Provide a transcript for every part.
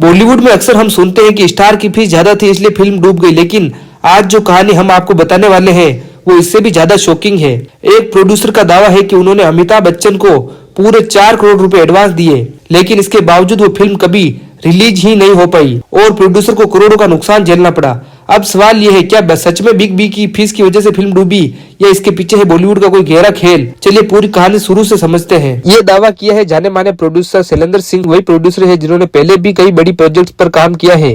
बॉलीवुड में अक्सर हम सुनते हैं कि स्टार की फीस ज्यादा थी इसलिए फिल्म डूब गई, लेकिन आज जो कहानी हम आपको बताने वाले हैं वो इससे भी ज्यादा शॉकिंग है। एक प्रोड्यूसर का दावा है कि उन्होंने अमिताभ बच्चन को पूरे 4 करोड़ रुपए एडवांस दिए, लेकिन इसके बावजूद वो फिल्म कभी रिलीज ही नहीं हो पाई और प्रोड्यूसर को करोड़ों का नुकसान झेलना पड़ा। अब सवाल ये है, क्या सच में बिग बी की फीस की वजह से फिल्म डूबी या इसके पीछे है बॉलीवुड का कोई गहरा खेल? चलिए पूरी कहानी शुरू से समझते हैं। ये दावा किया है जाने माने प्रोड्यूसर शैलेंद्र सिंह, वही प्रोड्यूसर है जिन्होंने पहले भी कई बड़ी प्रोजेक्ट्स पर काम किया है।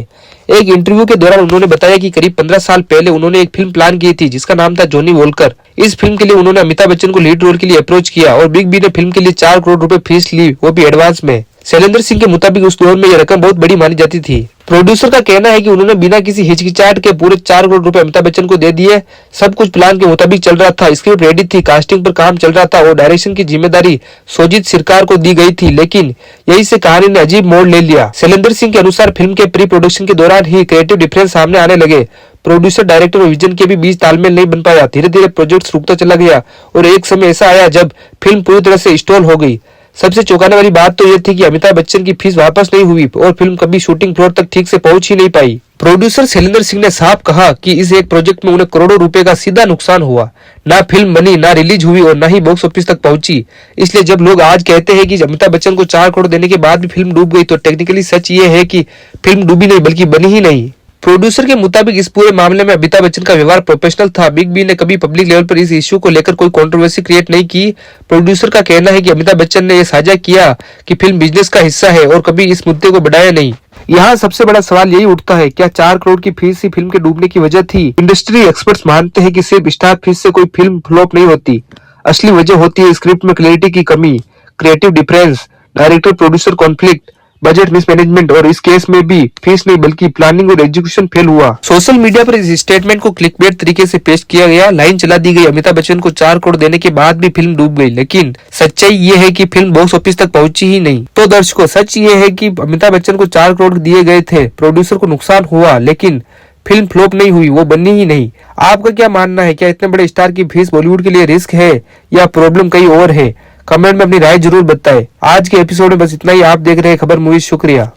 एक इंटरव्यू के दौरान उन्होंने बताया कि करीब 15 साल पहले उन्होंने एक फिल्म प्लान की थी जिसका नाम था जॉनी वॉकर। इस फिल्म के लिए उन्होंने अमिताभ बच्चन को लीड रोल के लिए अप्रोच किया और बिग बी ने फिल्म के लिए 4 करोड़ रुपए फीस ली, वो भी एडवांस में। शैलेंद्र सिंह के मुताबिक उस दौर में यह रकम बहुत बड़ी मानी जाती थी। प्रोड्यूसर का कहना है कि उन्होंने बिना किसी हिचकिचाहट के पूरे 4 करोड़ रुपए अमिताभ बच्चन को दे दिए। सब कुछ प्लान के मुताबिक चल रहा था, स्क्रिप्ट रेडी थी, कास्टिंग पर काम चल रहा था और डायरेक्शन की जिम्मेदारी सोजित सिरकार को दी गई थी, लेकिन यही से कहानी ने अजीब मोड़ ले लिया। शैलेंद्र सिंह के अनुसार फिल्म के प्री प्रोडक्शन के दौरान ही क्रिएटिव डिफरेंस सामने आने लगे। प्रोड्यूसर, डायरेक्टर और विजन के भी बीच तालमेल नहीं बन पाया। धीरे धीरे प्रोजेक्ट रुकता चला गया और एक समय ऐसा आया जब फिल्म पूरी तरह से स्टॉल हो गई। सबसे चौंकाने वाली बात तो यह थी कि अमिताभ बच्चन की फीस वापस नहीं हुई और फिल्म कभी शूटिंग फ्लोर तक ठीक से पहुंच ही नहीं पाई। प्रोड्यूसर शैलेंद्र सिंह ने साफ कहा कि इस एक प्रोजेक्ट में उन्हें करोड़ों रुपए का सीधा नुकसान हुआ। ना फिल्म बनी, ना रिलीज हुई और ना ही बॉक्स ऑफिस तक पहुंची। इसलिए जब लोग आज कहते हैं कि अमिताभ बच्चन को 4 करोड़ देने के बाद भी फिल्म डूब गई, तो टेक्निकली सच ये है कि फिल्म डूबी नहीं बल्कि बनी ही नहीं। प्रोड्यूसर के मुताबिक इस पूरे मामले में अमिताभ बच्चन का व्यवहार प्रोफेशनल था। बिग बी ने कभी पब्लिक लेवल पर इस इश्यू को लेकर कोई कंट्रोवर्सी क्रिएट नहीं की। प्रोड्यूसर का कहना है कि अमिताभ बच्चन ने यह साझा किया कि फिल्म बिजनेस का हिस्सा है और कभी इस मुद्दे को बढ़ाया नहीं। यहाँ सबसे बड़ा सवाल यही उठता है, क्या 4 करोड़ की फीस ही फिल्म के डूबने की वजह थी? इंडस्ट्री एक्सपर्ट्स मानते हैं कि सिर्फ स्टार फीस से कोई फिल्म फ्लॉप नहीं होती। असली वजह होती है स्क्रिप्ट में क्लैरिटी की कमी, creative difference, director producer conflict, budget mismanagement और इस केस में भी फीस नहीं बल्कि प्लानिंग और एग्जीक्यूशन फेल हुआ। सोशल मीडिया पर इस स्टेटमेंट को क्लिकबेट तरीके से पेश किया गया। लाइन चला दी गई, अमिताभ बच्चन को 4 करोड़ देने के बाद भी फिल्म डूब गई, लेकिन सच्चाई ये है कि फिल्म बॉक्स ऑफिस तक पहुंची ही नहीं। तो दर्शकों, सच ये है कि अमिताभ बच्चन को 4 करोड़ दिए गए थे, प्रोड्यूसर को नुकसान हुआ, लेकिन फिल्म फ्लॉप नहीं हुई, वो बनी ही नहीं। आपका क्या मानना है? क्या इतने बड़े स्टार की फीस बॉलीवुड के लिए रिस्क है या प्रॉब्लम कहीं और है? कमेंट में अपनी राय जरूर बताएं। आज के एपिसोड में बस इतना ही। आप देख रहे हैं खबर मूवीज। शुक्रिया।